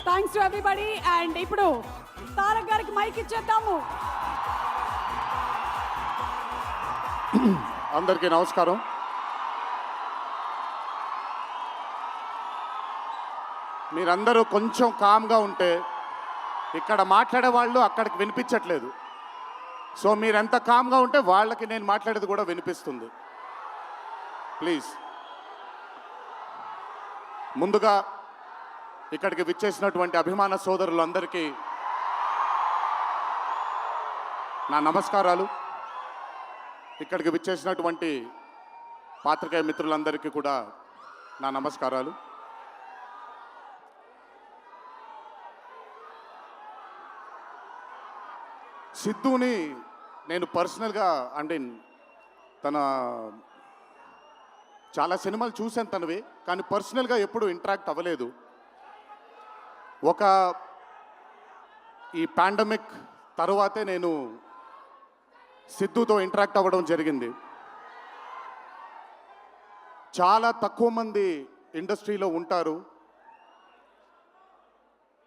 Thanks to everybody. And ఇప్పుడు తారక్ గారికి mic ఇచ్చేద్దాము. అందరికీ నమస్కారం. మీరందరూ కొంచెం కామ్గా ఉంటే ఇక్కడ మాట్లాడే వాళ్ళు అక్కడికి వినిపించట్లేదు. సో మీరెంత కామ్గా ఉంటే వాళ్ళకి నేను మాట్లాడేది కూడా వినిపిస్తుంది. ప్లీజ్. ముందుగా ఇక్కడికి విచ్చేసినటువంటి అభిమాన సోదరులందరికీ నా నమస్కారాలు. ఇక్కడికి విచ్చేసినటువంటి పాత్రికేయ మిత్రులందరికీ కూడా నా నమస్కారాలు. సిద్ధుని నేను పర్సనల్గా అంటే తన చాలా సినిమాలు చూశాను తనవి, కానీ పర్సనల్గా ఎప్పుడు ఇంటరాక్ట్ అవ్వలేదు. ఈ పాండమిక్ తరువాతే నేను సిద్ధుతో ఇంటరాక్ట్ అవ్వడం జరిగింది. చాలా తక్కువ మంది ఇండస్ట్రీలో ఉంటారు.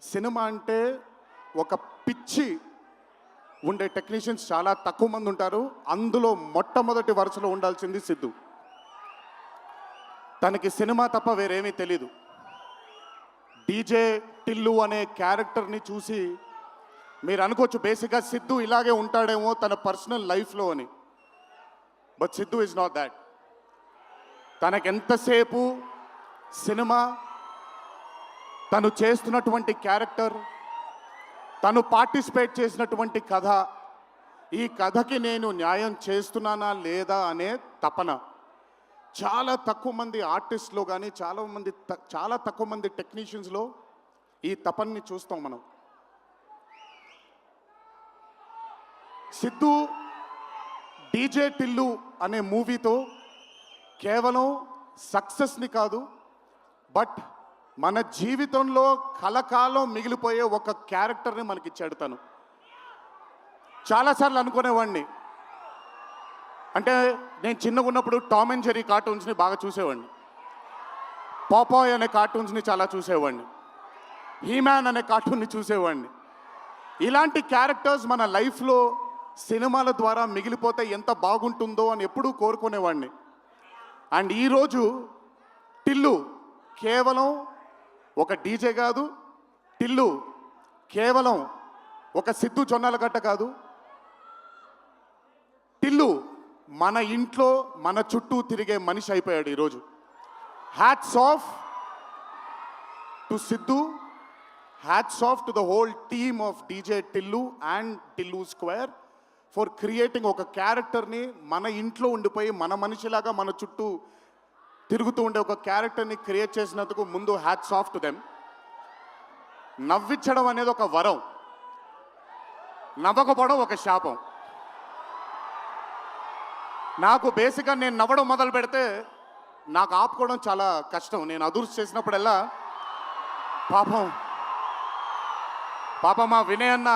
సినిమా అంటే ఒక పిచ్చి ఉండే టెక్నీషియన్స్ చాలా తక్కువ మంది ఉంటారు. అందులో మొట్టమొదటి వరుసలో ఉండాల్సింది సిద్ధు. తనకి సినిమా తప్ప వేరేమీ తెలీదు. డీజే టిల్లు అనే క్యారెక్టర్ని చూసి మీరు అనుకోవచ్చు బేసిక్గా సిద్ధు ఇలాగే ఉంటాడేమో తన పర్సనల్ లైఫ్లో అని. But Siddhu is not that. తనకెంతసేపు సినిమా, తను చేస్తున్నటువంటి క్యారెక్టర్, తను పార్టిసిపేట్ చేసినటువంటి కథ, ఈ కథకి నేను న్యాయం చేస్తున్నానా లేదా అనే తపన. చాలా తక్కువ మంది ఆర్టిస్ట్లో కానీ చాలా తక్కువ మంది టెక్నీషియన్స్లో ఈ తపన్ని చూస్తాం మనం. సిద్ధు డీజే టిల్లు అనే మూవీతో కేవలం సక్సెస్ని కాదు, బట్ మన జీవితంలో కలకాలం మిగిలిపోయే ఒక క్యారెక్టర్ని మనకిచ్చాడు తను. చాలాసార్లు అనుకునేవాడిని, అంటే నేను చిన్నగా ఉన్నప్పుడు టామ్ అండ్ జెర్రీ కార్టూన్స్ని బాగా చూసేవాడిని, పాపాయ్ అనే కార్టూన్స్ని చాలా చూసేవాడిని, హీమ్యాన్ అనే కార్టూన్ని చూసేవాడిని. ఇలాంటి క్యారెక్టర్స్ మన లైఫ్లో సినిమాల ద్వారా మిగిలిపోతే ఎంత బాగుంటుందో అని ఎప్పుడూ కోరుకునేవాడిని. అండ్ ఈరోజు టిల్లు కేవలం ఒక డీజే కాదు, టిల్లు కేవలం ఒక సిద్ధు జొన్నలగడ్డ కాదు, టిల్లు మన ఇంట్లో మన చుట్టూ తిరిగే మనిషి అయిపోయాడు ఈరోజు. Hats off to Siddhu, hats off to the whole team of DJ Tillu and Tillu square for creating ఒక క్యారెక్టర్ని మన ఇంట్లో ఉండిపోయి మన మనిషిలాగా మన చుట్టూ తిరుగుతూ ఉండే ఒక క్యారెక్టర్ని క్రియేట్ చేసినందుకు ముందు హ్యాట్స్ ఆఫ్ టు దెమ్. నవ్వించడం అనేది ఒక వరం, నవ్వకపోవడం ఒక శాపం. నాకు బేసిక్గా నేను నవ్వడం మొదలు పెడితే నాకు ఆపుకోవడం చాలా కష్టం. నేను అదుర్స్ చేసినప్పుడల్లా పాపం మా వినయ్ అన్న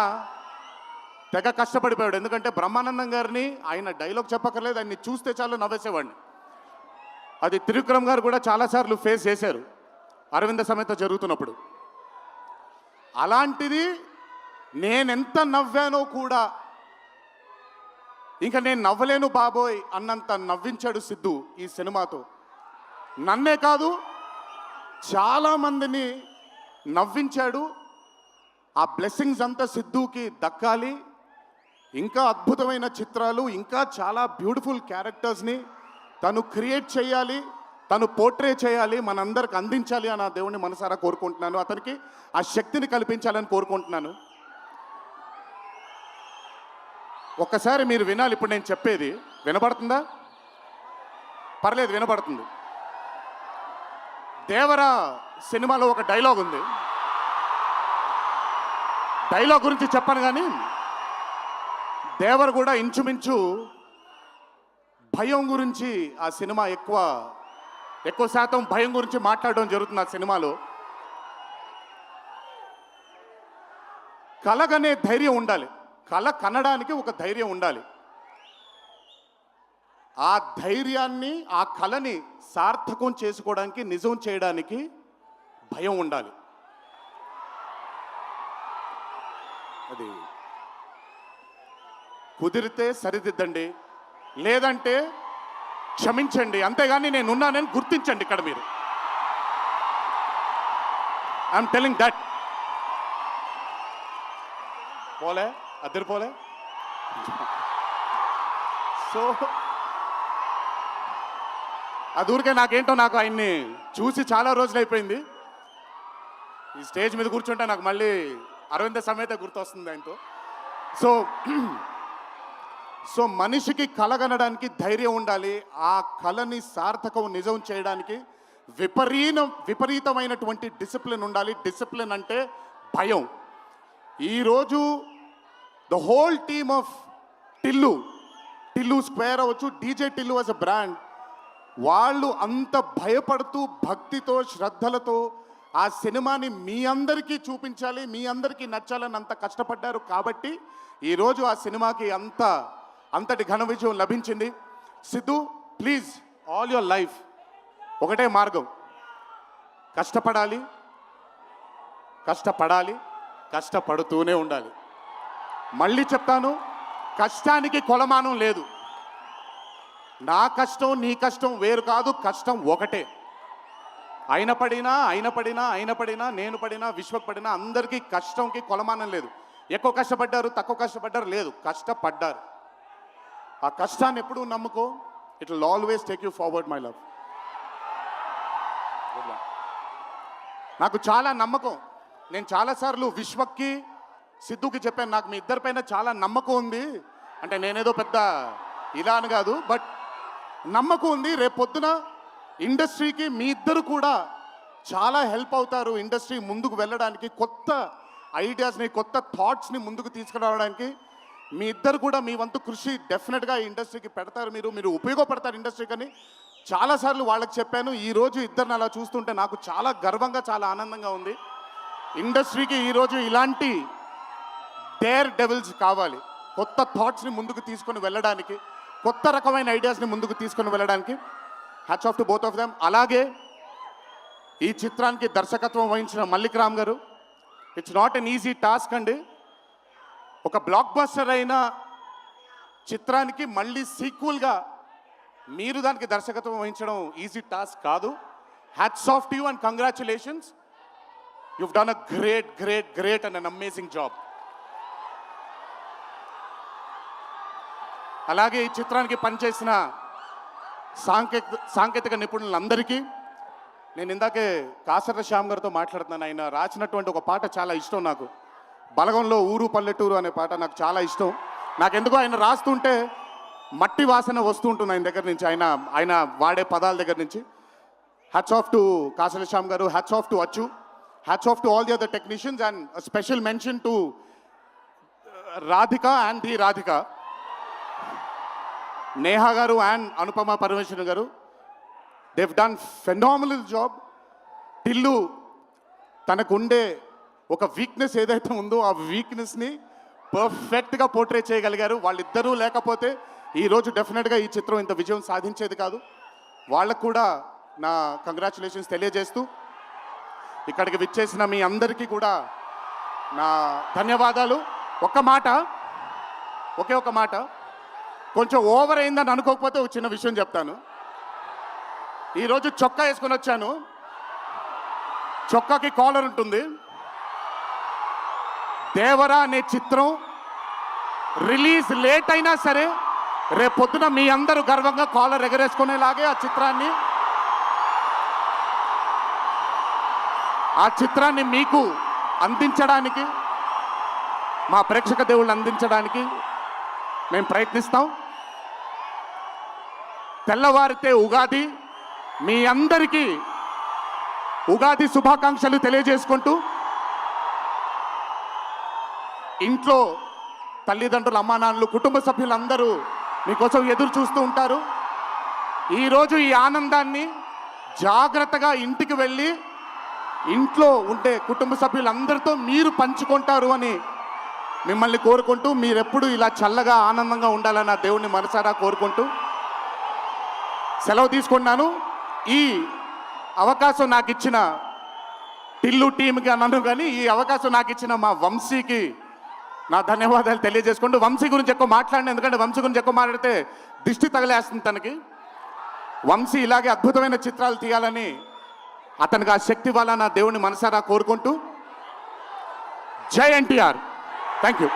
తెగ కష్టపడిపోయాడు. ఎందుకంటే బ్రహ్మానందం గారిని ఆయన డైలాగ్ చెప్పక్కర్లేదు, ఆయన్ని చూస్తే చాలు నవ్వేసేవాడిని. అది త్రివిక్రమ్ గారు కూడా చాలాసార్లు ఫేస్ చేశారు అరవింద సమేత జరుగుతున్నప్పుడు. అలాంటిది నేనెంత నవ్వానో కూడా ఇంకా నేను నవ్వలేను బాబోయ్ అన్నంత నవ్వించాడు సిద్ధు ఈ సినిమాతో. నన్నే కాదు చాలామందిని నవ్వించాడు. ఆ బ్లెస్సింగ్స్ అంతా సిద్ధుకి దక్కాలి. ఇంకా అద్భుతమైన చిత్రాలు, ఇంకా చాలా బ్యూటిఫుల్ క్యారెక్టర్స్ని తను క్రియేట్ చేయాలి, తను పోర్ట్రే చేయాలి, మనందరికి అందించాలి అని ఆ దేవుణ్ణి మనసారా కోరుకుంటున్నాను. అతనికి ఆ శక్తిని కల్పించాలని కోరుకుంటున్నాను. ఒక్కసారి మీరు వినాలి ఇప్పుడు నేను చెప్పేది. వినపడుతుందా? పర్లేదు, వినపడుతుంది. దేవరా సినిమాలో ఒక డైలాగ్ ఉంది. డైలాగ్ గురించి చెప్పను కానీ దేవర్ కూడా ఇంచుమించు భయం గురించి ఆ సినిమా ఎక్కువ శాతం భయం గురించి మాట్లాడడం జరుగుతుంది ఆ సినిమాలో. కలగనే ధైర్యం ఉండాలి, కళ కనడానికి ఒక ధైర్యం ఉండాలి. ఆ ధైర్యాన్ని, ఆ కళని సార్థకం చేసుకోవడానికి, నిజం చేయడానికి భయం ఉండాలి. అది కుదిరితే సరిదిద్దండి, లేదంటే క్షమించండి, అంతేగాని నేనున్నానని గుర్తించండి ఇక్కడ మీరు. I'm telling that. పోలే అద్దరు పోలే. సో అది ఊరికే నాకేంటో, నాకు ఆయన్ని చూసి చాలా రోజులు అయిపోయింది. ఈ స్టేజ్ మీద కూర్చుంటే నాకు మళ్ళీ అరవింద సమేత గుర్తొస్తుంది ఆయనతో. సో మనిషికి కలగనడానికి ధైర్యం ఉండాలి. ఆ కళని సార్థకం నిజం చేయడానికి విపరీతమైనటువంటి డిసిప్లిన్ ఉండాలి. డిసిప్లిన్ అంటే భయం. ఈరోజు the whole team of Tillu square అవ్వచ్చు, DJ Tillu as a brand, వాళ్ళు అంత భయపడుతూ భక్తితో శ్రద్ధలతో ఆ సినిమాని మీ అందరికీ చూపించాలి, మీ అందరికీ నచ్చాలని అంత కష్టపడ్డారు. కాబట్టి ఈరోజు ఆ సినిమాకి అంతటి ఘన విజయం లభించింది. Siddhu, please, all your life ఒకటే మార్గం, కష్టపడాలి, కష్టపడుతూనే ఉండాలి. మళ్ళీ చెప్తాను, కష్టానికి కొలమానం లేదు. నా కష్టం నీ కష్టం వేరు కాదు, కష్టం ఒకటే. ఆయన పడినా నేను పడినా విశ్వక్ పడినా అందరికీ కష్టంకి కొలమానం లేదు. ఎక్కువ కష్టపడ్డారు, తక్కువ కష్టపడ్డారు లేదు, కష్టపడ్డారు. ఆ కష్టాన్ని ఎప్పుడూ నమ్ముకో. It will always take you forward my love. నాకు చాలా నమ్మకం. నేను చాలాసార్లు విశ్వక్కి సిద్ధుకి చెప్పాను, నాకు మీ ఇద్దరిపైన చాలా నమ్మకం ఉంది. అంటే నేనేదో పెద్ద ఇలా అని కాదు, బట్ నమ్మకం ఉంది. రేపొద్దున ఇండస్ట్రీకి మీ ఇద్దరు కూడా చాలా హెల్ప్ అవుతారు. ఇండస్ట్రీ ముందుకు వెళ్ళడానికి, కొత్త ఐడియాస్ని, కొత్త థాట్స్ని ముందుకు తీసుకురావడానికి మీ ఇద్దరు కూడా మీ వంతు కృషి డెఫినెట్గా ఈ ఇండస్ట్రీకి పెడతారు. మీరు ఉపయోగపడతారు ఇండస్ట్రీకి అని చాలాసార్లు వాళ్ళకి చెప్పాను. ఈరోజు ఇద్దరిని అలా చూస్తుంటే నాకు చాలా గర్వంగా, చాలా ఆనందంగా ఉంది. ఇండస్ట్రీకి ఈరోజు ఇలాంటి డేర్ డెవిల్స్ కావాలి, కొత్త థాట్స్ని ముందుకు తీసుకొని వెళ్ళడానికి, కొత్త రకమైన ఐడియాస్ని ముందుకు తీసుకొని వెళ్ళడానికి. Hats off to both of them. అలాగే ఈ చిత్రానికి దర్శకత్వం వహించిన మల్లిక్ రామ్ గారు, it's not an easy task అండి. ఒక బ్లాక్ బస్టర్ అయిన చిత్రానికి మళ్ళీ సీక్వెల్గా మీరు దానికి దర్శకత్వం వహించడం ఈజీ టాస్క్ కాదు. Hats off to you and congratulations. you've done a great and an amazing job. అలాగే ఈ చిత్రానికి పనిచేసిన సాంకేతిక నిపుణులందరికీ, నేను ఇందాకే కాసర్ల శ్యామ్ గారితో మాట్లాడుతున్నాను. ఆయన రాసినటువంటి ఒక పాట చాలా ఇష్టం నాకు, బలగంలో ఊరు పల్లెటూరు అనే పాట నాకు చాలా ఇష్టం. నాకెందుకో ఆయన రాస్తుంటే మట్టి వాసన వస్తూ ఉంటుంది ఆయన దగ్గర నుంచి, ఆయన వాడే పదాల దగ్గర నుంచి. Hats off to Kasarla Shyam గారు, హ్యాట్స్ ఆఫ్ టు అచ్చు, hats off to all the other technicians, and special mention to Radhika and the Radhika, Neha గారు అండ్ అనుపమ పరమేశ్వరన్ గారు. they've done phenomenal job. Tillu తనకుండే ఒక వీక్నెస్ ఏదైతే ఉందో ఆ వీక్నెస్ని పర్ఫెక్ట్గా పోర్ట్రే చేయగలిగారు. వాళ్ళిద్దరూ లేకపోతే ఈరోజు డెఫినెట్గా ఈ చిత్రం ఇంత విజయం సాధించేది కాదు. వాళ్ళకు కూడా నా కంగ్రాచులేషన్స్ తెలియజేస్తూ, ఇక్కడికి విచ్చేసిన మీ అందరికీ కూడా నా ధన్యవాదాలు. ఒకే ఒక మాట, కొంచెం ఓవర్ అయిందని అనుకోకపోతే ఒక చిన్న విషయం చెప్తాను. ఈరోజు చొక్కా వేసుకొని వచ్చాను, చొక్కాకి కాలర్ ఉంటుంది. దేవరా అనే చిత్రం రిలీజ్ లేట్ అయినా సరే రేపొద్దున మీ అందరూ గర్వంగా కాలర్ ఎగరేసుకునేలాగే ఆ చిత్రాన్ని మీకు అందించడానికి, మా ప్రేక్షక దేవుళ్ళని అందించడానికి మేము ప్రయత్నిస్తాం. తెల్లవారితే ఉగాది, మీ అందరికీ ఉగాది శుభాకాంక్షలు తెలియజేసుకుంటూ, ఇంట్లో తల్లిదండ్రులు, అమ్మానాన్నలు, కుటుంబ సభ్యులందరూ మీకోసం ఎదురు చూస్తూ ఉంటారు. ఈరోజు ఈ ఆనందాన్ని జాగ్రత్తగా ఇంటికి వెళ్ళి ఇంట్లో ఉండే కుటుంబ సభ్యులందరితో మీరు పంచుకుంటారు అని మిమ్మల్ని కోరుకుంటూ, మీరెప్పుడు ఇలా చల్లగా ఆనందంగా ఉండాలని ఆ దేవుణ్ణి మనసారా కోరుకుంటూ సెలవు తీసుకున్నాను. ఈ అవకాశం నాకు ఇచ్చిన టిల్లు టీంకి అన్నాను, కానీ ఈ అవకాశం నాకు ఇచ్చిన మా వంశీకి నా ధన్యవాదాలు తెలియజేసుకుంటూ వంశీ గురించి ఎక్కువ మాట్లాడిన, ఎందుకంటే వంశీ గురించి ఎక్కువ మాట్లాడితే దిష్టి తగిలేస్తుంది తనకి. వంశీ ఇలాగే అద్భుతమైన చిత్రాలు తీయాలని అతనికి ఆ శక్తి వల్ల నా దేవుని మనసారా కోరుకుంటూ జై ఎన్టీఆర్. Thank you.